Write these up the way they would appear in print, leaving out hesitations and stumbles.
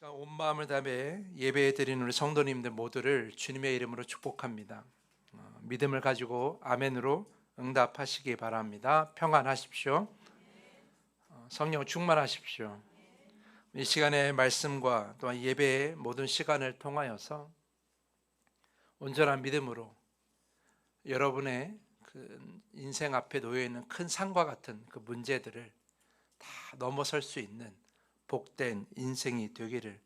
시간 온 마음을 다해 예배에 드리는 우리 성도님들 모두를 주님의 이름으로 축복합니다. 믿음을 가지고 아멘으로 응답하시기 바랍니다. 평안하십시오. 성령 충만하십시오. 이 시간의 말씀과 또한 예배의 모든 시간을 통하여서 온전한 믿음으로 여러분의 그 인생 앞에 놓여 있는 큰 산과 같은 그 문제들을 다 넘어설 수 있는 복된 인생이 되기를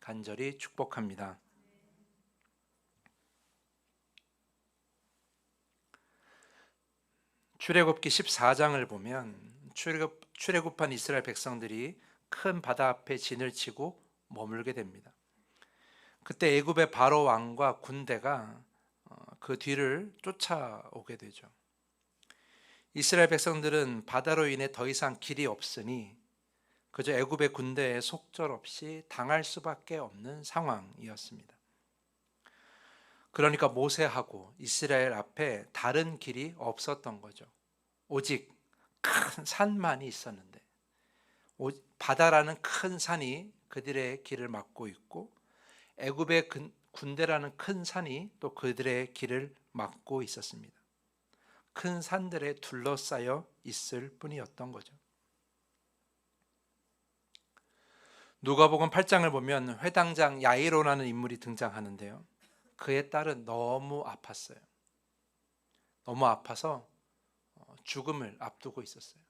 간절히 축복합니다. 출애굽기 14장을 보면 출애굽한 이스라엘 백성들이 큰 바다 앞에 진을 치고 머물게 됩니다. 그때 애굽의 바로 왕과 군대가 그 뒤를 쫓아오게 되죠. 이스라엘 백성들은 바다로 인해 더 이상 길이 없으니 그저 애굽의 군대에 속절없이 당할 수밖에 없는 상황이었습니다. 그러니까 모세하고 이스라엘 앞에 다른 길이 없었던 거죠. 오직 큰 산만이 있었는데 바다라는 큰 산이 그들의 길을 막고 있고 애굽의 군대라는 큰 산이 또 그들의 길을 막고 있었습니다. 큰 산들에 둘러싸여 있을 뿐이었던 거죠. 누가복음 8장을 보면 회당장 야이로라는 인물이 등장하는데요. 그의 딸은 너무 아팠어요. 너무 아파서 죽음을 앞두고 있었어요.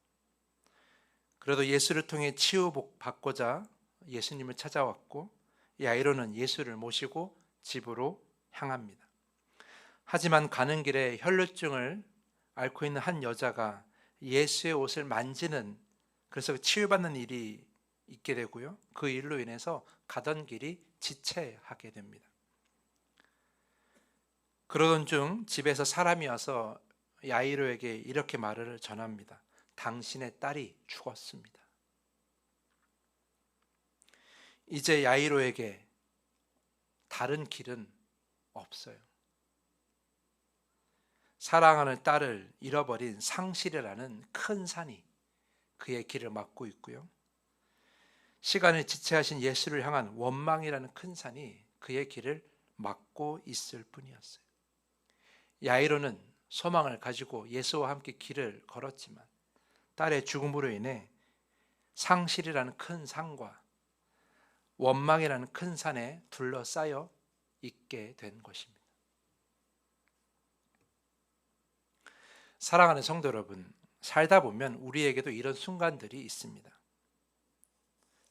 그래도 예수를 통해 치유받고자 예수님을 찾아왔고 야이로는 예수를 모시고 집으로 향합니다. 하지만 가는 길에 혈루증을 앓고 있는 한 여자가 예수의 옷을 만지는, 그래서 치유받는 일이 있게 되고요. 그 일로 인해서 가던 길이 지체하게 됩니다. 그러던 중 집에서 사람이 와서 야이로에게 이렇게 말을 전합니다. 당신의 딸이 죽었습니다. 이제 야이로에게 다른 길은 없어요. 사랑하는 딸을 잃어버린 상실이라는 큰 산이 그의 길을 막고 있고요. 시간을 지체하신 예수를 향한 원망이라는 큰 산이 그의 길을 막고 있을 뿐이었어요. 야이로는 소망을 가지고 예수와 함께 길을 걸었지만 딸의 죽음으로 인해 상실이라는 큰 산과 원망이라는 큰 산에 둘러싸여 있게 된 것입니다. 사랑하는 성도 여러분, 살다 보면 우리에게도 이런 순간들이 있습니다.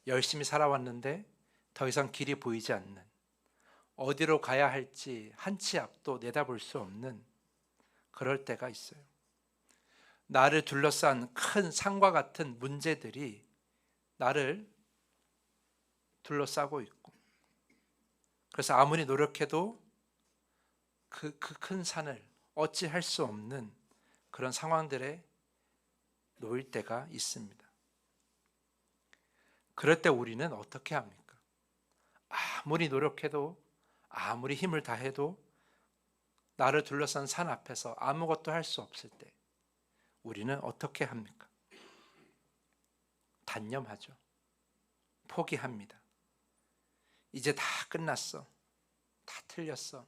열심히 살아왔는데 더 이상 길이 보이지 않는, 어디로 가야 할지 한 치 앞도 내다볼 수 없는 그럴 때가 있어요. 나를 둘러싼 큰 산과 같은 문제들이 나를 둘러싸고 있고, 그래서 아무리 노력해도 그 큰 산을 어찌할 수 없는 그런 상황들에 놓일 때가 있습니다. 그럴 때 우리는 어떻게 합니까? 아무리 노력해도, 아무리 힘을 다해도 나를 둘러싼 산 앞에서 아무것도 할 수 없을 때 우리는 어떻게 합니까? 단념하죠. 포기합니다. 이제 다 끝났어. 다 틀렸어.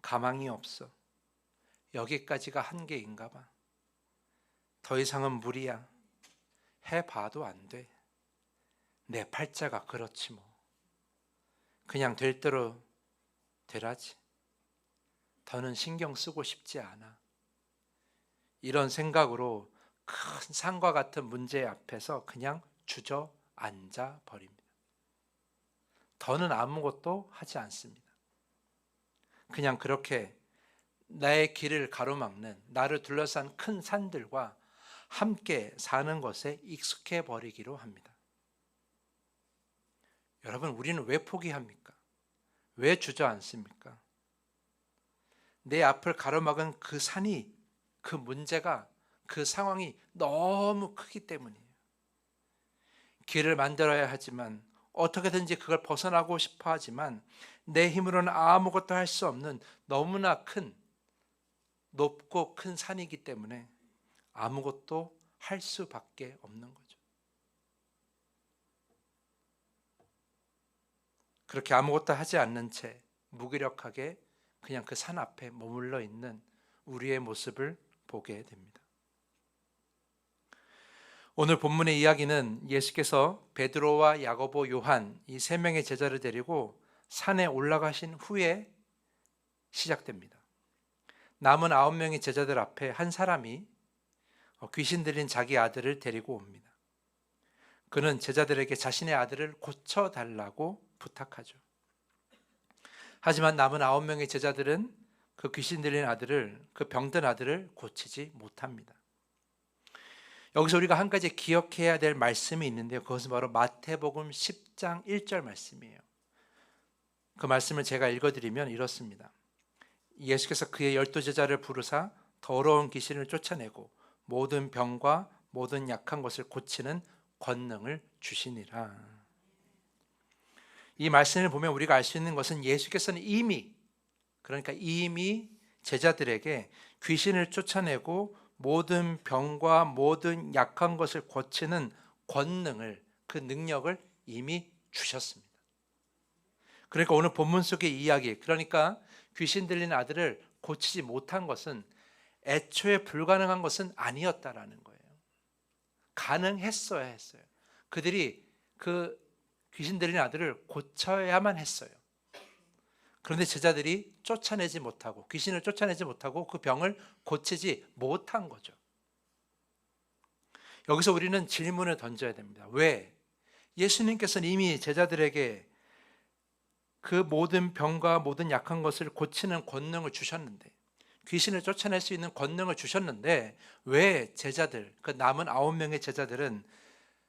가망이 없어. 여기까지가 한계인가 봐. 더 이상은 무리야. 해봐도 안 돼. 내 팔자가 그렇지 뭐. 그냥 될 대로 되라지. 더는 신경 쓰고 싶지 않아. 이런 생각으로 큰 산과 같은 문제 앞에서 그냥 주저앉아 버립니다. 더는 아무것도 하지 않습니다. 그냥 그렇게 나의 길을 가로막는, 나를 둘러싼 큰 산들과 함께 사는 것에 익숙해 버리기로 합니다. 여러분, 우리는 왜 포기합니까? 왜 주저앉습니까? 내 앞을 가로막은 그 산이, 그 문제가, 그 상황이 너무 크기 때문이에요. 길을 만들어야 하지만, 어떻게든지 그걸 벗어나고 싶어 하지만 내 힘으로는 아무것도 할 수 없는 너무나 큰, 높고 큰 산이기 때문에 아무것도 할 수밖에 없는 거죠. 그렇게 아무것도 하지 않는 채 무기력하게 그냥 그 산 앞에 머물러 있는 우리의 모습을 보게 됩니다. 오늘 본문의 이야기는 예수께서 베드로와 야고보, 요한 이 세 명의 제자를 데리고 산에 올라가신 후에 시작됩니다. 남은 9명의 제자들 앞에 한 사람이 귀신 들린 자기 아들을 데리고 옵니다. 그는 제자들에게 자신의 아들을 고쳐달라고 부탁하죠. 하지만 남은 9명의 제자들은 그 귀신 들린 아들을, 그 병든 아들을 고치지 못합니다. 여기서 우리가 한 가지 기억해야 될 말씀이 있는데요. 그것은 바로 마태복음 10장 1절 말씀이에요. 그 말씀을 제가 읽어드리면 이렇습니다. 예수께서 그의 12제자를 부르사 더러운 귀신을 쫓아내고 모든 병과 모든 약한 것을 고치는 권능을 주시니라. 이 말씀을 보면 우리가 알 수 있는 것은 예수께서는 이미 제자들에게 귀신을 쫓아내고 모든 병과 모든 약한 것을 고치는 권능을, 그 능력을 이미 주셨습니다. 그러니까 오늘 본문 속의 이야기, 그러니까 귀신 들린 아들을 고치지 못한 것은 애초에 불가능한 것은 아니었다라는 거예요. 가능했어야 했어요. 그들이 그 귀신 들린 아들을 고쳐야만 했어요. 그런데 제자들이 쫓아내지 못하고, 귀신을 쫓아내지 못하고 그 병을 고치지 못한 거죠. 여기서 우리는 질문을 던져야 됩니다. 왜? 예수님께서는 이미 제자들에게 그 모든 병과 모든 약한 것을 고치는 권능을 주셨는데, 귀신을 쫓아낼 수 있는 권능을 주셨는데 왜 제자들, 그 남은 9명의 제자들은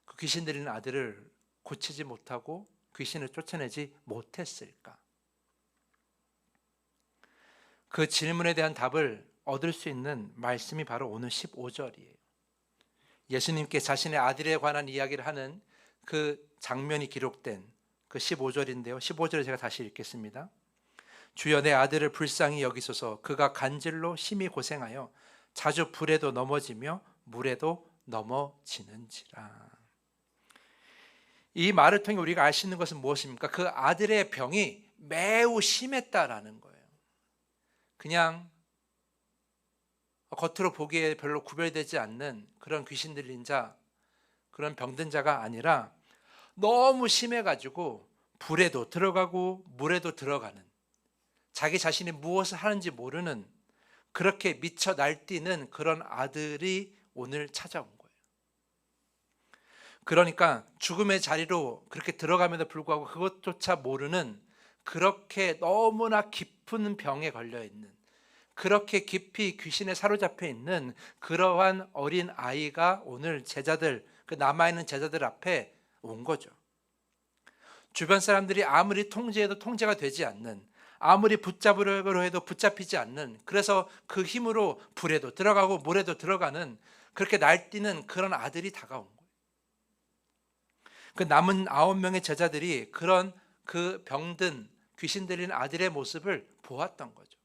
그 귀신 들리는 아들을 고치지 못하고 귀신을 쫓아내지 못했을까? 그 질문에 대한 답을 얻을 수 있는 말씀이 바로 오늘 15절이에요. 예수님께 자신의 아들에 관한 이야기를 하는 그 장면이 기록된 그 15절인데요. 15절을 제가 다시 읽겠습니다. 주여 내 아들을 불쌍히 여기소서. 그가 간질로 심히 고생하여 자주 불에도 넘어지며 물에도 넘어지는지라. 이 말을 통해 우리가 알 수 있는 것은 무엇입니까? 그 아들의 병이 매우 심했다라는 거예요. 그냥 겉으로 보기에 별로 구별되지 않는 그런 귀신 들린 자, 그런 병든 자가 아니라 너무 심해가지고 불에도 들어가고 물에도 들어가는, 자기 자신이 무엇을 하는지 모르는, 그렇게 미쳐 날뛰는 그런 아들이 오늘 찾아온 거예요. 그러니까 죽음의 자리로 그렇게 들어감에도 불구하고 그것조차 모르는, 그렇게 너무나 깊은 병에 걸려 있는, 그렇게 깊이 귀신에 사로잡혀 있는 그러한 어린 아이가 오늘 제자들, 그 남아있는 제자들 앞에 온 거죠. 주변 사람들이 아무리 통제해도 통제가 되지 않는, 아무리 붙잡으려고 해도 붙잡히지 않는, 그래서 그 힘으로 불에도 들어가고 물에도 들어가는, 그렇게 날뛰는 그런 아들이 다가온 거예요. 그 남은 9명의 제자들이 그런 그 병든 귀신 들린 아들의 모습을 보았던 거죠.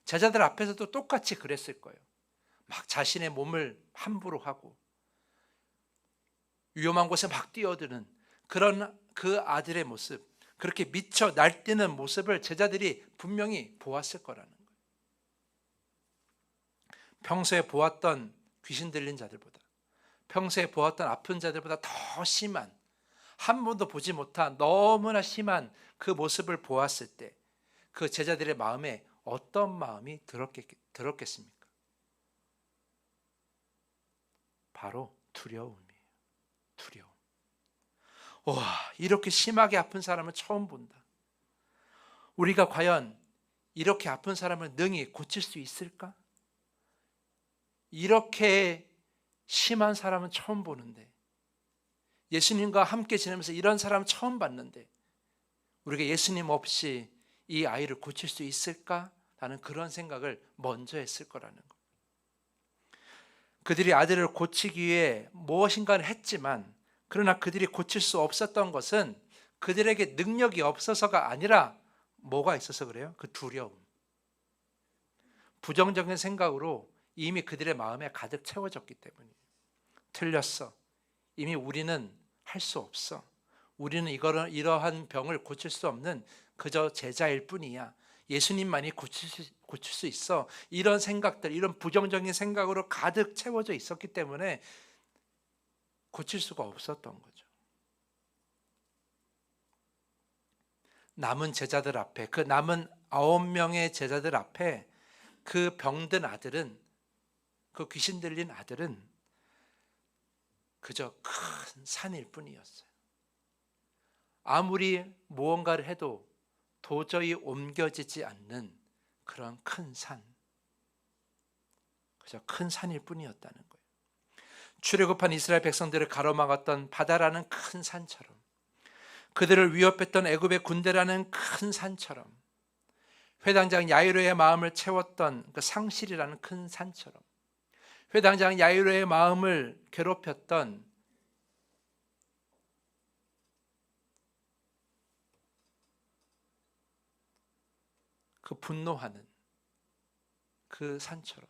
제자들 앞에서도 똑같이 그랬을 거예요. 막 자신의 몸을 함부로 하고 위험한 곳에 막 뛰어드는 그런 그 아들의 모습, 그렇게 미쳐 날뛰는 모습을 제자들이 분명히 보았을 거라는 거예요. 평소에 보았던 귀신 들린 자들보다, 평소에 보았던 아픈 자들보다 더 심한, 한 번도 보지 못한 너무나 심한 그 모습을 보았을 때 그 제자들의 마음에 어떤 마음이 들었겠습니까? 바로 두려움이에요. 두려움. 와, 이렇게 심하게 아픈 사람을 처음 본다. 우리가 과연 이렇게 아픈 사람을 능히 고칠 수 있을까? 이렇게 심한 사람은 처음 보는데, 예수님과 함께 지내면서 이런 사람 처음 봤는데 우리가 예수님 없이 이 아이를 고칠 수 있을까라는 그런 생각을 먼저 했을 거라는 거예요. 그들이 아들을 고치기 위해 무엇인가를 했지만, 그러나 그들이 고칠 수 없었던 것은 그들에게 능력이 없어서가 아니라 뭐가 있어서 그래요? 그 두려움, 부정적인 생각으로 이미 그들의 마음에 가득 채워졌기 때문이에요. 틀렸어. 이미 우리는 할 수 없어. 우리는 이러한 병을 고칠 수 없는 그저 제자일 뿐이야. 예수님만이 고칠 수 있어. 이런 생각들, 이런 부정적인 생각으로 가득 채워져 있었기 때문에 고칠 수가 없었던 거죠. 남은 제자들 앞에, 그 남은 9명의 제자들 앞에 그 병든 아들은, 그 귀신 들린 아들은 그저 큰 산일 뿐이었어요. 아무리 무언가를 해도 도저히 옮겨지지 않는 그런 큰 산, 그저 큰 산일 뿐이었다는 거예요. 출애굽한 이스라엘 백성들을 가로막았던 바다라는 큰 산처럼, 그들을 위협했던 애굽의 군대라는 큰 산처럼, 회당장 야이로의 마음을 채웠던 그 상실이라는 큰 산처럼, 회당장 야이로의 마음을 괴롭혔던 그 분노하는 그 산처럼,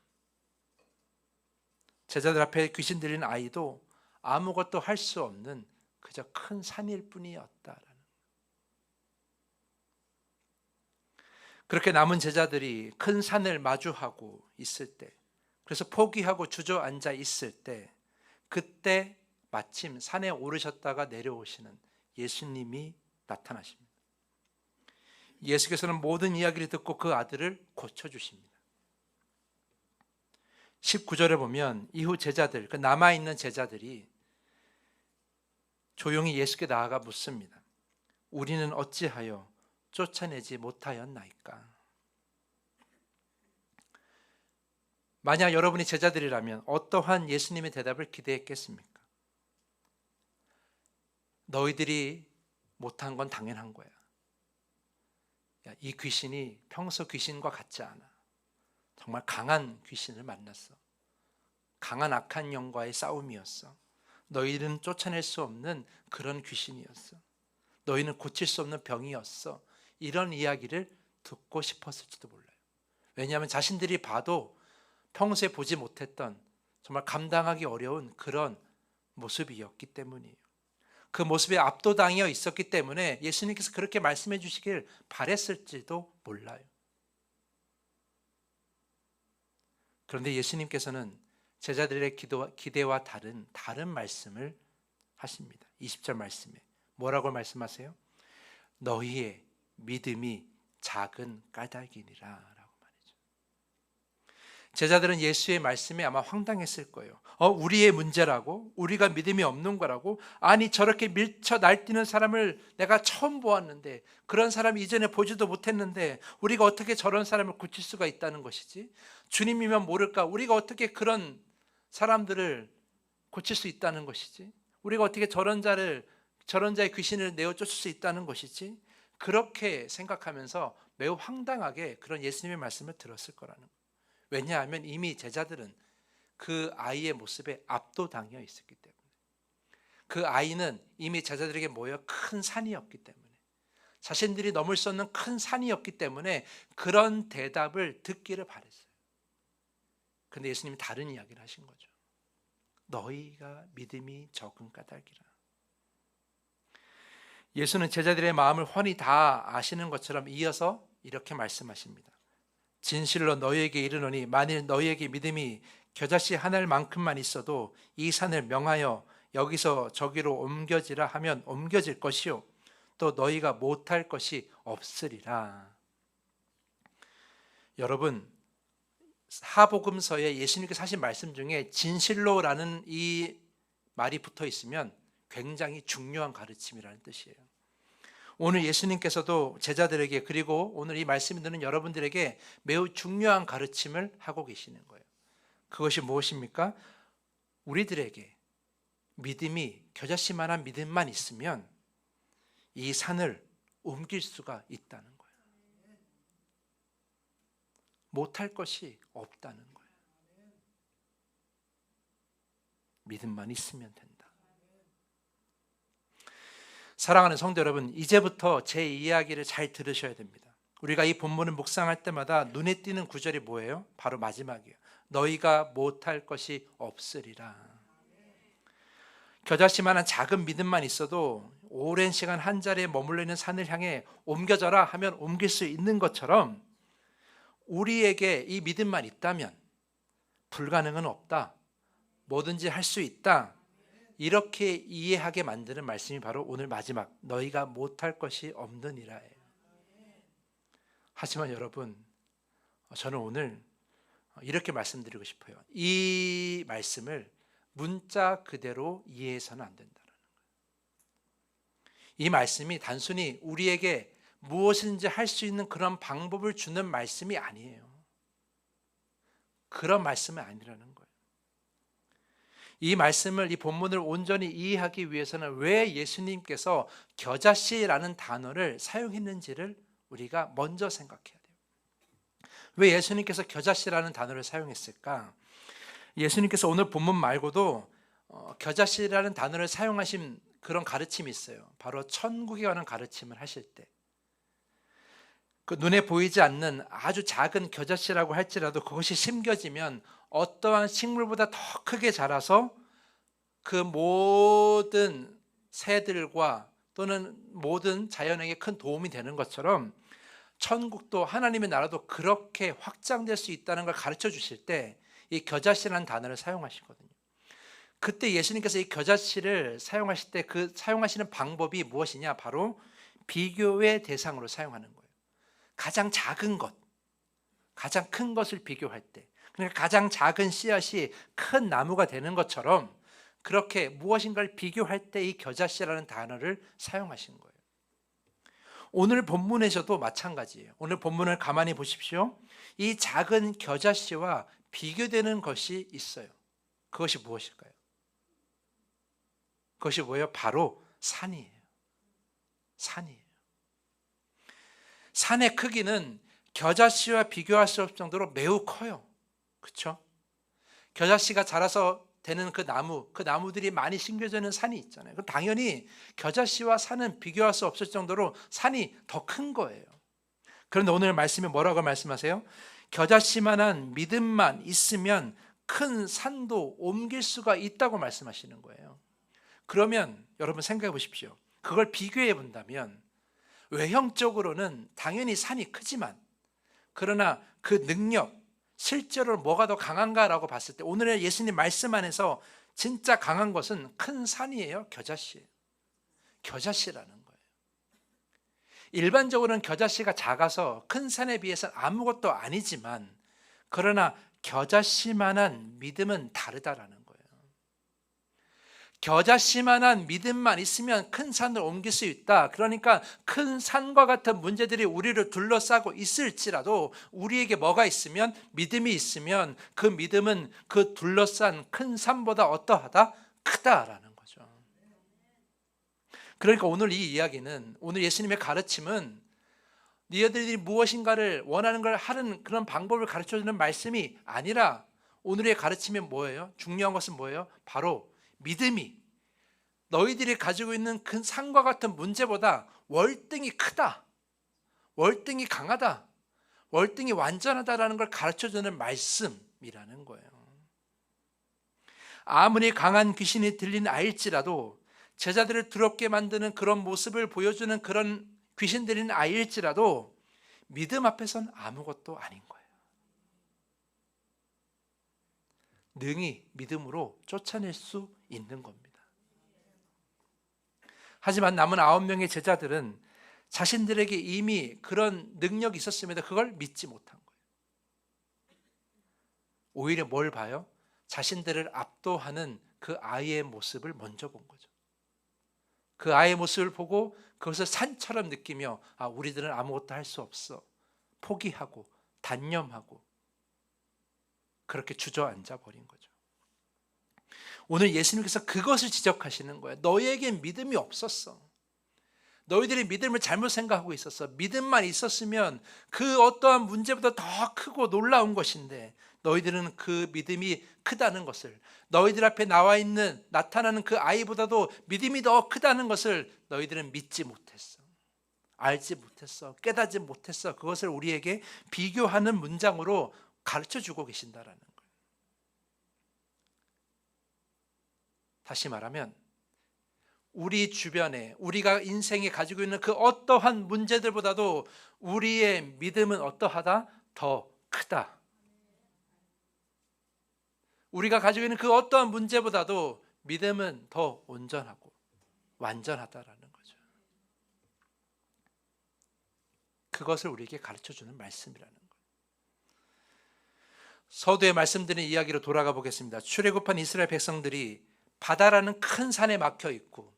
제자들 앞에 귀신 들린 아이도 아무것도 할 수 없는 그저 큰 산일 뿐이었다라는. 그렇게 남은 제자들이 큰 산을 마주하고 있을 때, 그래서 포기하고 주저앉아 있을 때, 그때 마침 산에 오르셨다가 내려오시는 예수님이 나타나십니다. 예수께서는 모든 이야기를 듣고 그 아들을 고쳐주십니다. 19절에 보면 이후 제자들, 그 남아있는 제자들이 조용히 예수께 나아가 묻습니다. 우리는 어찌하여 쫓아내지 못하였나이까? 만약 여러분이 제자들이라면 어떠한 예수님의 대답을 기대했겠습니까? 너희들이 못한 건 당연한 거야. 야, 이 귀신이 평소 귀신과 같지 않아. 정말 강한 귀신을 만났어. 강한 악한 영과의 싸움이었어. 너희는 쫓아낼 수 없는 그런 귀신이었어. 너희는 고칠 수 없는 병이었어. 이런 이야기를 듣고 싶었을지도 몰라요. 왜냐하면 자신들이 봐도 평소에 보지 못했던 정말 감당하기 어려운 그런 모습이었기 때문이에요. 그 모습에 압도당해 있었기 때문에 예수님께서 그렇게 말씀해 주시길 바랬을지도 몰라요. 그런데 예수님께서는 제자들의 기대와 다른 말씀을 하십니다. 20절 말씀에 뭐라고 말씀하세요? 너희의 믿음이 작은 까닭이니라 라고 말이죠. 제자들은 예수의 말씀에 아마 황당했을 거예요. 우리의 문제라고? 우리가 믿음이 없는 거라고? 아니, 저렇게 밀쳐 날뛰는 사람을 내가 처음 보았는데, 그런 사람 이전에 보지도 못했는데 우리가 어떻게 저런 사람을 고칠 수가 있다는 것이지? 주님이면 모를까? 우리가 어떻게 그런 사람들을 고칠 수 있다는 것이지? 우리가 어떻게 저런 자의 귀신을 내어 쫓을 수 있다는 것이지? 그렇게 생각하면서 매우 황당하게 그런 예수님의 말씀을 들었을 거라는 거예요. 왜냐하면 이미 제자들은 그 아이의 모습에 압도당해 있었기 때문에, 그 아이는 이미 제자들에게 모여 큰 산이었기 때문에, 자신들이 넘을 수 없는 큰 산이었기 때문에 그런 대답을 듣기를 바랬어요. 그런데 예수님이 다른 이야기를 하신 거죠. 너희가 믿음이 적은 까닭이라. 예수는 제자들의 마음을 훤히 다 아시는 것처럼 이어서 이렇게 말씀하십니다. 진실로 너희에게 이르노니 만일 너희에게 믿음이 겨자씨 하나만큼만 있어도 이 산을 명하여 여기서 저기로 옮겨지라 하면 옮겨질 것이요 또 너희가 못할 것이 없으리라. 여러분, 사복음서에 예수님께서 하신 말씀 중에 진실로라는 이 말이 붙어 있으면 굉장히 중요한 가르침이라는 뜻이에요. 오늘 예수님께서도 제자들에게, 그리고 오늘 이 말씀을 듣는 여러분들에게 매우 중요한 가르침을 하고 계시는 거예요. 그것이 무엇입니까? 우리들에게 믿음이 겨자씨만한 믿음만 있으면 이 산을 옮길 수가 있다는 거예요. 못할 것이 없다는 거예요. 믿음만 있으면 된다. 사랑하는 성도 여러분, 이제부터 제 이야기를 잘 들으셔야 됩니다. 우리가 이 본문을 묵상할 때마다 눈에 띄는 구절이 뭐예요? 바로 마지막이에요. 너희가 못할 것이 없으리라. 겨자씨만한 작은 믿음만 있어도 오랜 시간 한 자리에 머물러 있는 산을 향해 옮겨져라 하면 옮길 수 있는 것처럼 우리에게 이 믿음만 있다면 불가능은 없다, 뭐든지 할 수 있다, 이렇게 이해하게 만드는 말씀이 바로 오늘 마지막 너희가 못할 것이 없느니라예요. 하지만 여러분, 저는 오늘 이렇게 말씀드리고 싶어요. 이 말씀을 문자 그대로 이해해서는 안 된다는 거예요. 이 말씀이 단순히 우리에게 무엇인지 할 수 있는 그런 방법을 주는 말씀이 아니에요. 그런 말씀은 아니라는 거예요. 이 말씀을, 이 본문을 온전히 이해하기 위해서는 왜 예수님께서 겨자씨라는 단어를 사용했는지를 우리가 먼저 생각해야 돼요. 왜 예수님께서 겨자씨라는 단어를 사용했을까? 예수님께서 오늘 본문 말고도 겨자씨라는 단어를 사용하신 그런 가르침이 있어요. 바로 천국에 관한 가르침을 하실 때, 그 눈에 보이지 않는 아주 작은 겨자씨라고 할지라도 그것이 심겨지면 어떠한 식물보다 더 크게 자라서 그 모든 새들과 또는 모든 자연에게 큰 도움이 되는 것처럼 천국도 하나님의 나라도 그렇게 확장될 수 있다는 걸 가르쳐 주실 때 이 겨자씨라는 단어를 사용하시거든요. 그때 예수님께서 이 겨자씨를 사용하실 때 그 사용하시는 방법이 무엇이냐? 바로 비교의 대상으로 사용하는 거예요. 가장 작은 것, 가장 큰 것을 비교할 때, 그러니까 가장 작은 씨앗이 큰 나무가 되는 것처럼 그렇게 무엇인가를 비교할 때 이 겨자씨라는 단어를 사용하신 거예요. 오늘 본문에서도 마찬가지예요. 오늘 본문을 가만히 보십시오. 이 작은 겨자씨와 비교되는 것이 있어요. 그것이 무엇일까요? 그것이 뭐예요? 바로 산이에요. 산이에요. 산의 크기는 겨자씨와 비교할 수 없을 정도로 매우 커요. 그렇죠? 겨자씨가 자라서 되는 그 나무들이 많이 심겨져 있는 산이 있잖아요. 당연히 겨자씨와 산은 비교할 수 없을 정도로 산이 더 큰 거예요. 그런데 오늘 말씀에 뭐라고 말씀하세요? 겨자씨만한 믿음만 있으면 큰 산도 옮길 수가 있다고 말씀하시는 거예요. 그러면 여러분 생각해 보십시오. 그걸 비교해 본다면 외형적으로는 당연히 산이 크지만, 그러나 그 능력, 실제로 뭐가 더 강한가라고 봤을 때 오늘의 예수님 말씀 안에서 진짜 강한 것은 큰 산이에요. 겨자씨예요. 겨자씨라는 거예요. 일반적으로는 겨자씨가 작아서 큰 산에 비해서는 아무것도 아니지만, 그러나 겨자씨만한 믿음은 다르다라는 거예요. 겨자씨만한 믿음만 있으면 큰 산을 옮길 수 있다. 그러니까 큰 산과 같은 문제들이 우리를 둘러싸고 있을지라도 우리에게 뭐가 있으면, 믿음이 있으면 그 믿음은 그 둘러싼 큰 산보다 어떠하다? 크다라는 거죠. 그러니까 오늘 이 이야기는, 오늘 예수님의 가르침은 너희들이 무엇인가를 원하는 걸 하는 그런 방법을 가르쳐주는 말씀이 아니라, 오늘의 가르침이 뭐예요? 중요한 것은 뭐예요? 바로 믿음이 너희들이 가지고 있는 큰 산과 같은 문제보다 월등히 크다, 월등히 강하다, 월등히 완전하다라는 걸 가르쳐주는 말씀이라는 거예요. 아무리 강한 귀신이 들린 아일지라도, 제자들을 두렵게 만드는 그런 모습을 보여주는 그런 귀신 들린 아이일지라도 믿음 앞에서는 아무것도 아닌 거예요. 능히 믿음으로 쫓아낼 수 있는 겁니다. 하지만 남은 9명의 제자들은 자신들에게 이미 그런 능력이 있었음에도 그걸 믿지 못한 거예요. 오히려 뭘 봐요? 자신들을 압도하는 그 아이의 모습을 먼저 본 거죠. 그 아이의 모습을 보고 그것을 산처럼 느끼며, 우리들은 아무것도 할 수 없어, 포기하고 단념하고 그렇게 주저앉아 버린 거죠. 오늘 예수님께서 그것을 지적하시는 거예요. 너희에겐 믿음이 없었어. 너희들이 믿음을 잘못 생각하고 있었어. 믿음만 있었으면 그 어떠한 문제보다 더 크고 놀라운 것인데, 너희들은 그 믿음이 크다는 것을, 너희들 앞에 나타나는 그 아이보다도 믿음이 더 크다는 것을 너희들은 믿지 못했어. 알지 못했어. 깨닫지 못했어. 그것을 우리에게 비교하는 문장으로 가르쳐주고 계신다라는 거예요. 다시 말하면 우리 주변에 우리가 인생에 가지고 있는 그 어떠한 문제들보다도 우리의 믿음은 어떠하다? 더 크다. 우리가 가지고 있는 그 어떠한 문제보다도 믿음은 더 온전하고 완전하다라는 거죠. 그것을 우리에게 가르쳐주는 말씀이라는 거예요. 서두에 말씀드린 이야기로 돌아가 보겠습니다. 출애굽한 이스라엘 백성들이 바다라는 큰 산에 막혀 있고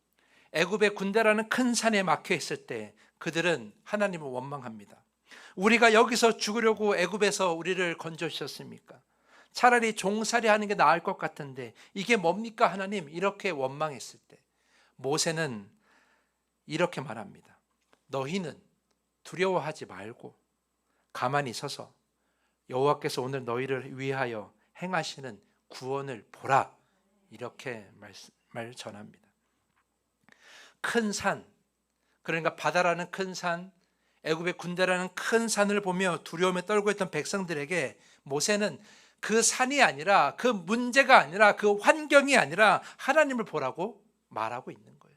애굽의 군대라는 큰 산에 막혀 있을 때 그들은 하나님을 원망합니다. 우리가 여기서 죽으려고 애굽에서 우리를 건져주셨습니까? 차라리 종살이 하는 게 나을 것 같은데 이게 뭡니까 하나님? 이렇게 원망했을 때 모세는 이렇게 말합니다. 너희는 두려워하지 말고 가만히 서서 여호와께서 오늘 너희를 위하여 행하시는 구원을 보라. 이렇게 말 전합니다. 큰 산, 그러니까 바다라는 큰 산, 애굽의 군대라는 큰 산을 보며 두려움에 떨고 있던 백성들에게 모세는 그 산이 아니라 그 문제가 아니라 그 환경이 아니라 하나님을 보라고 말하고 있는 거예요.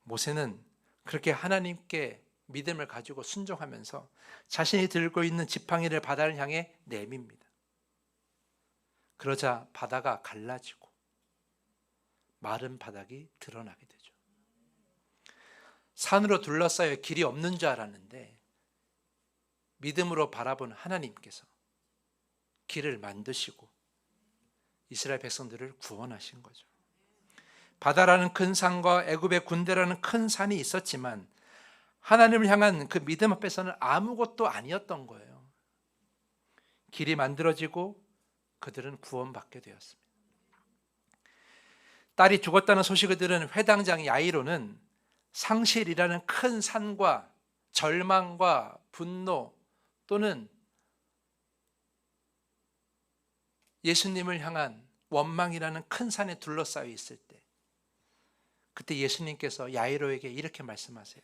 모세는 그렇게 하나님께 믿음을 가지고 순종하면서 자신이 들고 있는 지팡이를 바다를 향해 내밉니다. 그러자 바다가 갈라지고 마른 바닥이 드러나게 되죠. 산으로 둘러싸여 길이 없는 줄 알았는데 믿음으로 바라본 하나님께서 길을 만드시고 이스라엘 백성들을 구원하신 거죠. 바다라는 큰 산과 애굽의 군대라는 큰 산이 있었지만 하나님을 향한 그 믿음 앞에서는 아무것도 아니었던 거예요. 길이 만들어지고 그들은 구원받게 되었습니다. 딸이 죽었다는 소식을 들은 회당장 야이로는 상실이라는 큰 산과 절망과 분노 또는 예수님을 향한 원망이라는 큰 산에 둘러싸여 있을 때 그때 예수님께서 야이로에게 이렇게 말씀하세요.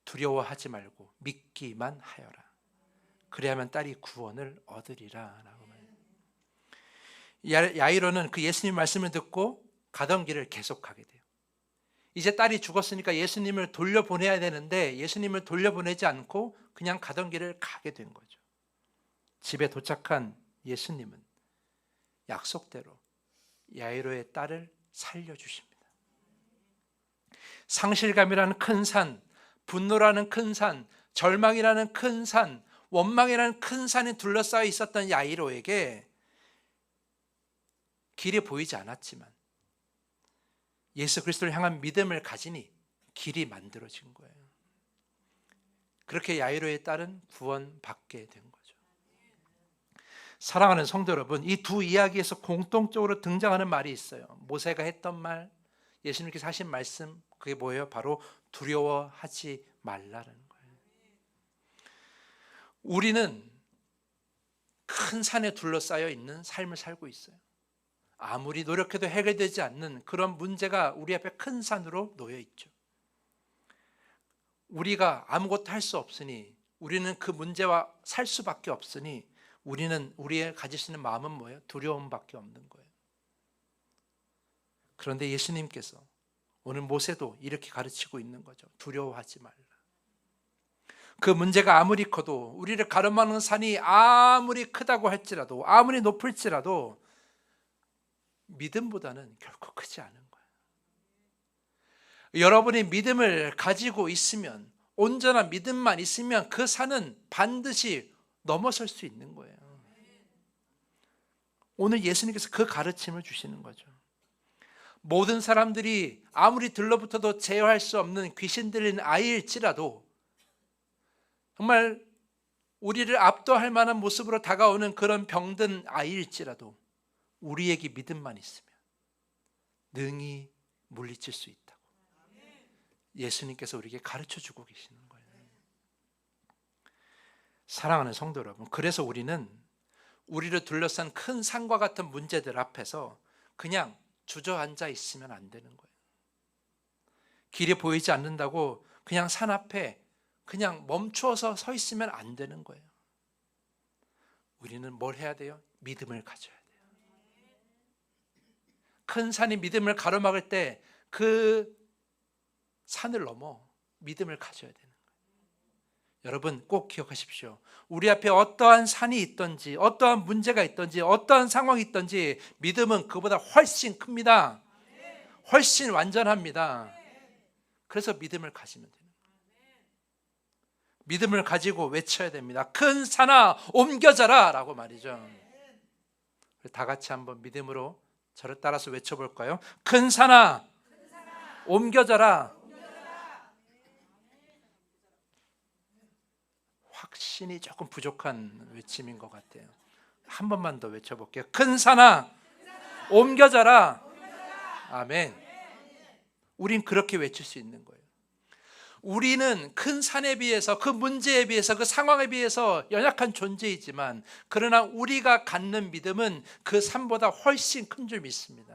두려워하지 말고 믿기만 하여라. 그래야만 딸이 구원을 얻으리라 라고 말해요. 야이로는 그 예수님 말씀을 듣고 가던 길을 계속하게 돼요. 이제 딸이 죽었으니까 예수님을 돌려보내야 되는데 예수님을 돌려보내지 않고 그냥 가던 길을 가게 된 거죠. 집에 도착한 예수님은 약속대로 야이로의 딸을 살려주십니다. 상실감이라는 큰 산, 분노라는 큰 산, 절망이라는 큰 산, 원망이라는 큰 산에 둘러싸여 있었던 야이로에게 길이 보이지 않았지만 예수 그리스도를 향한 믿음을 가지니 길이 만들어진 거예요. 그렇게 야이로의 딸은 구원받게 된 거죠. 사랑하는 성도 여러분, 이 두 이야기에서 공통적으로 등장하는 말이 있어요. 모세가 했던 말, 예수님께서 하신 말씀, 그게 뭐예요? 바로 두려워하지 말라는 거예요. 우리는 큰 산에 둘러싸여 있는 삶을 살고 있어요. 아무리 노력해도 해결되지 않는 그런 문제가 우리 앞에 큰 산으로 놓여 있죠. 우리가 아무것도 할 수 없으니 우리는 그 문제와 살 수밖에 없으니 우리는 우리의 가질 수 있는 마음은 뭐예요? 두려움밖에 없는 거예요. 그런데 예수님께서 오늘 모세도 이렇게 가르치고 있는 거죠. 두려워하지 말라. 그 문제가 아무리 커도 우리를 가로막는 산이 아무리 크다고 할지라도 아무리 높을지라도 믿음보다는 결코 크지 않은 거예요. 여러분이 믿음을 가지고 있으면 온전한 믿음만 있으면 그 산은 반드시 넘어설 수 있는 거예요. 오늘 예수님께서 그 가르침을 주시는 거죠. 모든 사람들이 아무리 들러붙어도 제어할 수 없는 귀신 들린 아이일지라도 정말 우리를 압도할 만한 모습으로 다가오는 그런 병든 아이일지라도 우리에게 믿음만 있으면 능히 물리칠 수 있다고 예수님께서 우리에게 가르쳐주고 계시는 거예요. 사랑하는 성도 여러분, 그래서 우리는 우리를 둘러싼 큰 산과 같은 문제들 앞에서 그냥 주저앉아 있으면 안 되는 거예요. 길이 보이지 않는다고 그냥 산 앞에 그냥 멈추어서 서 있으면 안 되는 거예요. 우리는 뭘 해야 돼요? 믿음을 가져야 돼요. 큰 산이 믿음을 가로막을 때 그 산을 넘어 믿음을 가져야 되는 거예요. 여러분 꼭 기억하십시오. 우리 앞에 어떠한 산이 있든지 어떠한 문제가 있든지 어떠한 상황이 있든지 믿음은 그보다 훨씬 큽니다. 훨씬 완전합니다. 그래서 믿음을 가지면 돼요. 믿음을 가지고 외쳐야 됩니다. 큰 산아 옮겨져라 라고 말이죠. 다 같이 한번 믿음으로 저를 따라서 외쳐볼까요? 큰 산아 옮겨져라. 확신이 조금 부족한 외침인 것 같아요. 한 번만 더 외쳐볼게요. 큰 산아 옮겨져라. 아멘. 우린 그렇게 외칠 수 있는 거예요. 우리는 큰 산에 비해서 그 문제에 비해서 그 상황에 비해서 연약한 존재이지만 그러나 우리가 갖는 믿음은 그 산보다 훨씬 큰 줄 믿습니다.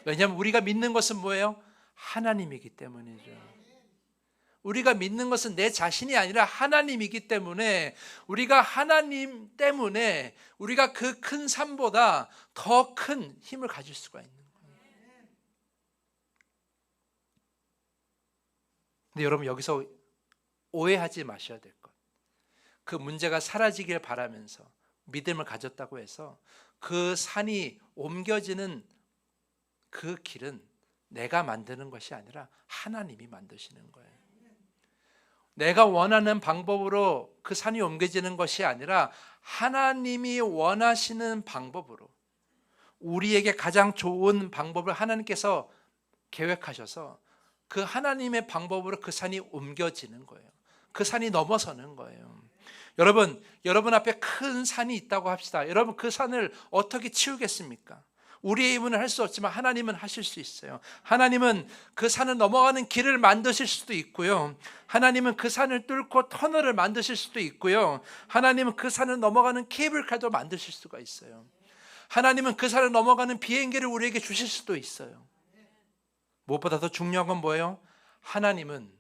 왜냐하면 우리가 믿는 것은 뭐예요? 하나님이기 때문이죠. 우리가 믿는 것은 내 자신이 아니라 하나님이기 때문에 우리가 하나님 때문에 우리가 그 큰 산보다 더 큰 힘을 가질 수가 있는 거예요. 근데 여러분 여기서 오해하지 마셔야 될 것. 그 문제가 사라지길 바라면서 믿음을 가졌다고 해서 그 산이 옮겨지는 그 길은 내가 만드는 것이 아니라 하나님이 만드시는 거예요. 내가 원하는 방법으로 그 산이 옮겨지는 것이 아니라 하나님이 원하시는 방법으로 우리에게 가장 좋은 방법을 하나님께서 계획하셔서 그 하나님의 방법으로 그 산이 옮겨지는 거예요. 그 산이 넘어서는 거예요. 여러분 앞에 큰 산이 있다고 합시다. 여러분 그 산을 어떻게 치우겠습니까? 우리의 힘은 할 수 없지만 하나님은 하실 수 있어요. 하나님은 그 산을 넘어가는 길을 만드실 수도 있고요. 하나님은 그 산을 뚫고 터널을 만드실 수도 있고요. 하나님은 그 산을 넘어가는 케이블카도 만드실 수가 있어요. 하나님은 그 산을 넘어가는 비행기를 우리에게 주실 수도 있어요. 무엇보다 더 중요한 건 뭐예요? 하나님은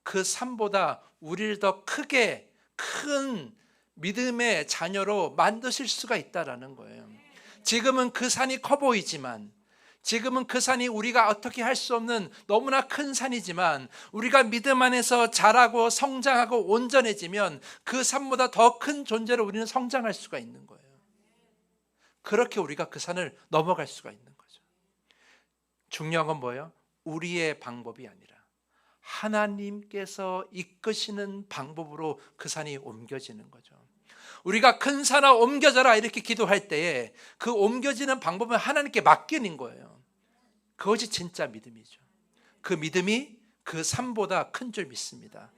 그 산보다 우리를 더 크게 큰 믿음의 자녀로 만드실 수가 있다라는 거예요. 지금은 그 산이 커 보이지만, 지금은 그 산이 우리가 어떻게 할 수 없는 너무나 큰 산이지만 우리가 믿음 안에서 자라고 성장하고 온전해지면 그 산보다 더 큰 존재로 우리는 성장할 수가 있는 거예요. 그렇게 우리가 그 산을 넘어갈 수가 있는 거죠. 중요한 건 뭐예요? 우리의 방법이 아니라 하나님께서 이끄시는 방법으로 그 산이 옮겨지는 거죠. 우리가 큰 산아 옮겨져라 이렇게 기도할 때에 그 옮겨지는 방법은 하나님께 맡기는 거예요. 그것이 진짜 믿음이죠. 그 믿음이 그 산보다 큰 줄 믿습니다.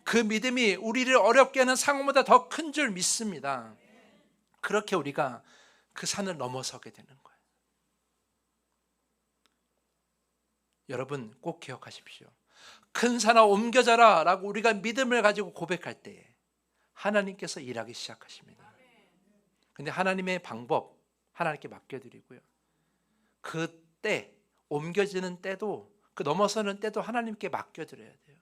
그 믿음이 우리를 어렵게 하는 상황보다 더 큰 줄 믿습니다. 그렇게 우리가 그 산을 넘어서게 되는 거예요. 여러분 꼭 기억하십시오. 큰 산아 옮겨져라 라고 우리가 믿음을 가지고 고백할 때에 하나님께서 일하기 시작하십니다. 근데 하나님의 방법 하나님께 맡겨드리고요. 그 때, 옮겨지는 때도 그 넘어서는 때도 하나님께 맡겨드려야 돼요.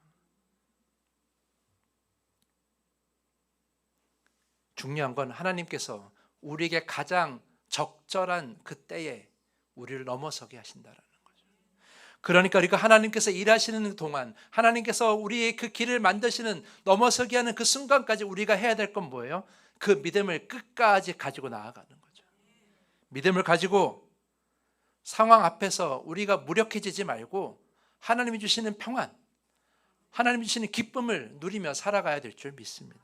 중요한 건 하나님께서 우리에게 가장 적절한 그 때에 우리를 넘어서게 하신다라는 거죠. 그러니까 우리가 하나님께서 일하시는 동안 하나님께서 우리의 그 길을 만드시는 넘어서게 하는 그 순간까지 우리가 해야 될 건 뭐예요? 그 믿음을 끝까지 가지고 나아가는 거죠. 믿음을 가지고 상황 앞에서 우리가 무력해지지 말고 하나님이 주시는 평안, 하나님이 주시는 기쁨을 누리며 살아가야 될 줄 믿습니다.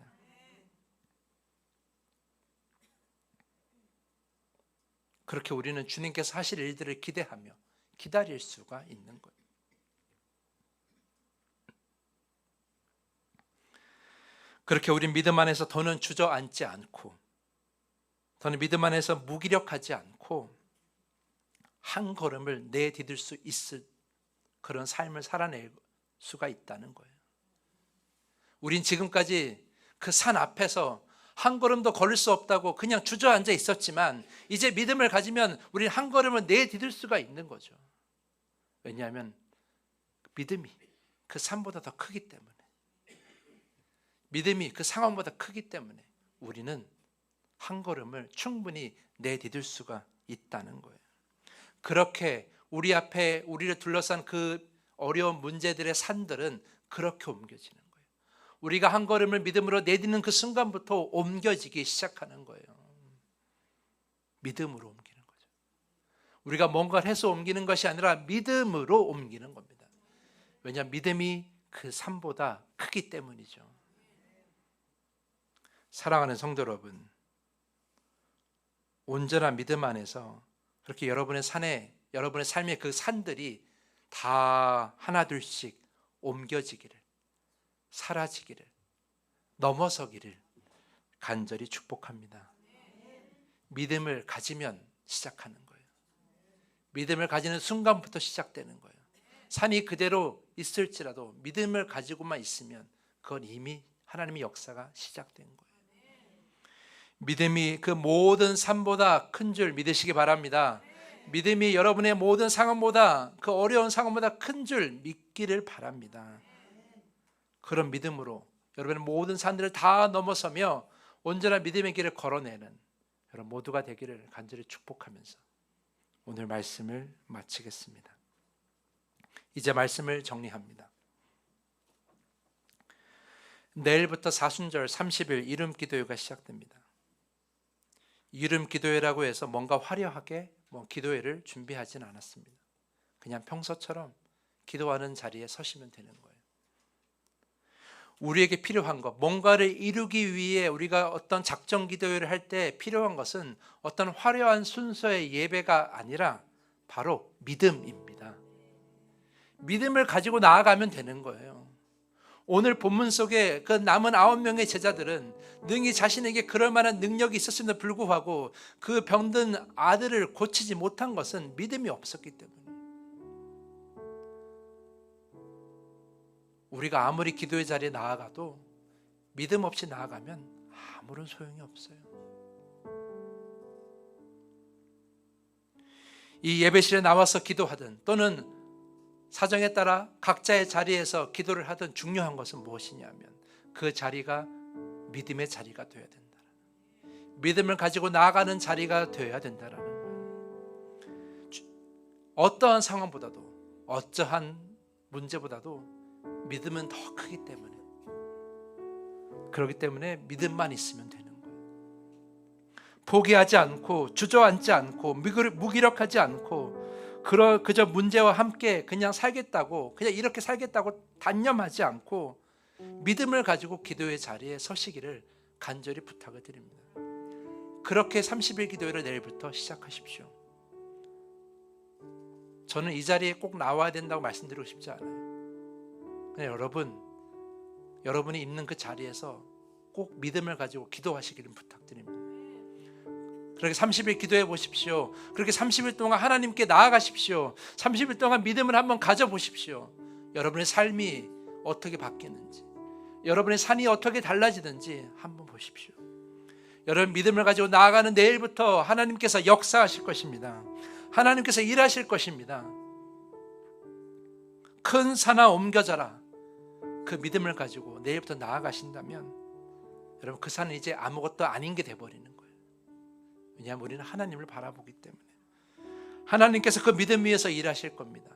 그렇게 우리는 주님께서 하실 일들을 기대하며 기다릴 수가 있는 거예요. 그렇게 우리 믿음 안에서 더는 주저앉지 않고 더는 믿음 안에서 무기력하지 않고 한 걸음을 내디딜 수 있을 그런 삶을 살아낼 수가 있다는 거예요. 우린 지금까지 그 산 앞에서 한 걸음도 걸을 수 없다고 그냥 주저앉아 있었지만 이제 믿음을 가지면 우리는 한 걸음을 내디딜 수가 있는 거죠. 왜냐하면 믿음이 그 산보다 더 크기 때문에, 믿음이 그 상황보다 크기 때문에 우리는 한 걸음을 충분히 내디딜 수가 있다는 거예요. 그렇게 우리 앞에 우리를 둘러싼 그 어려운 문제들의 산들은 그렇게 옮겨지는 거예요. 우리가 한 걸음을 믿음으로 내딛는 그 순간부터 옮겨지기 시작하는 거예요. 믿음으로 옮기는 거죠. 우리가 뭔가를 해서 옮기는 것이 아니라 믿음으로 옮기는 겁니다. 왜냐하면 믿음이 그 산보다 크기 때문이죠. 사랑하는 성도 여러분, 온전한 믿음 안에서 그렇게 여러분의 삶의 그 산들이 다 하나둘씩 옮겨지기를, 사라지기를, 넘어서기를 간절히 축복합니다. 믿음을 가지면 시작하는 거예요. 믿음을 가지는 순간부터 시작되는 거예요. 산이 그대로 있을지라도 믿음을 가지고만 있으면 그건 이미 하나님의 역사가 시작된 거예요. 믿음이 그 모든 산보다 큰 줄 믿으시기 바랍니다. 믿음이 여러분의 모든 상황보다, 그 어려운 상황보다 큰 줄 믿기를 바랍니다. 그런 믿음으로 여러분의 모든 산들을 다 넘어서며 온전한 믿음의 길을 걸어내는 여러분 모두가 되기를 간절히 축복하면서 오늘 말씀을 마치겠습니다. 이제 말씀을 정리합니다. 내일부터 사순절 30일 이름 기도회가 시작됩니다. 이름 기도회라고 해서 뭔가 화려하게 기도회를 준비하진 않았습니다. 그냥 평소처럼 기도하는 자리에 서시면 되는 거예요. 우리에게 필요한 것, 뭔가를 이루기 위해 우리가 어떤 작정 기도회를 할 때 필요한 것은 어떤 화려한 순서의 예배가 아니라 바로 믿음입니다. 믿음을 가지고 나아가면 되는 거예요. 오늘 본문 속에 그 남은 9명의 제자들은 능히 자신에게 그럴 만한 능력이 있었음에도 불구하고 그 병든 아들을 고치지 못한 것은 믿음이 없었기 때문에. 우리가 아무리 기도의 자리에 나아가도 믿음 없이 나아가면 아무런 소용이 없어요. 이 예배실에 나와서 기도하든 또는 사정에 따라 각자의 자리에서 기도를 하든 중요한 것은 무엇이냐면 그 자리가 믿음의 자리가 되어야 된다. 믿음을 가지고 나아가는 자리가 되어야 된다는 거예요. 어떠한 상황보다도 어떠한 문제보다도 믿음은 더 크기 때문에, 그렇기 때문에 믿음만 있으면 되는 거예요. 포기하지 않고 주저앉지 않고 무기력하지 않고 그저 문제와 함께 그냥 살겠다고, 그냥 이렇게 살겠다고 단념하지 않고 믿음을 가지고 기도의 자리에 서시기를 간절히 부탁을 드립니다. 그렇게 30일 기도회를 내일부터 시작하십시오. 저는 이 자리에 꼭 나와야 된다고 말씀드리고 싶지 않아요. 그냥 여러분이 있는 그 자리에서 꼭 믿음을 가지고 기도하시기를 부탁드립니다. 그렇게 30일 기도해 보십시오. 그렇게 30일 동안 하나님께 나아가십시오. 30일 동안 믿음을 한번 가져보십시오. 여러분의 삶이 어떻게 바뀌는지, 여러분의 산이 어떻게 달라지는지 한번 보십시오. 여러분 믿음을 가지고 나아가는 내일부터 하나님께서 역사하실 것입니다. 하나님께서 일하실 것입니다. 큰 산아 옮겨져라. 그 믿음을 가지고 내일부터 나아가신다면 여러분 그 산은 이제 아무것도 아닌 게 돼버리는 거예요. 왜냐하면 우리는 하나님을 바라보기 때문에 하나님께서 그 믿음 위에서 일하실 겁니다.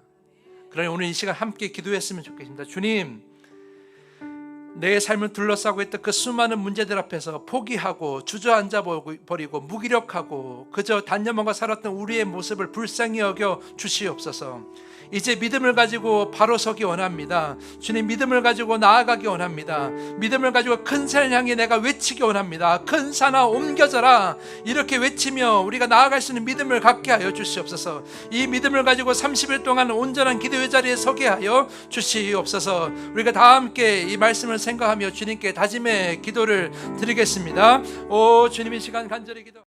그러니 오늘 이 시간 함께 기도했으면 좋겠습니다. 주님, 내 삶을 둘러싸고 있던 그 수많은 문제들 앞에서 포기하고 주저앉아 버리고 무기력하고 그저 단념하고 살았던 우리의 모습을 불쌍히 여겨 주시옵소서. 이제 믿음을 가지고 바로 서기 원합니다. 주님, 믿음을 가지고 나아가기 원합니다. 믿음을 가지고 큰 산을 향해 내가 외치기 원합니다. 큰 산아 옮겨져라. 이렇게 외치며 우리가 나아갈 수 있는 믿음을 갖게 하여 주시옵소서. 이 믿음을 가지고 30일 동안 온전한 기도의 자리에 서게 하여 주시옵소서. 우리가 다 함께 이 말씀을 생각하며 주님께 다짐의 기도를 드리겠습니다. 오 주님, 이 시간 간절히 기도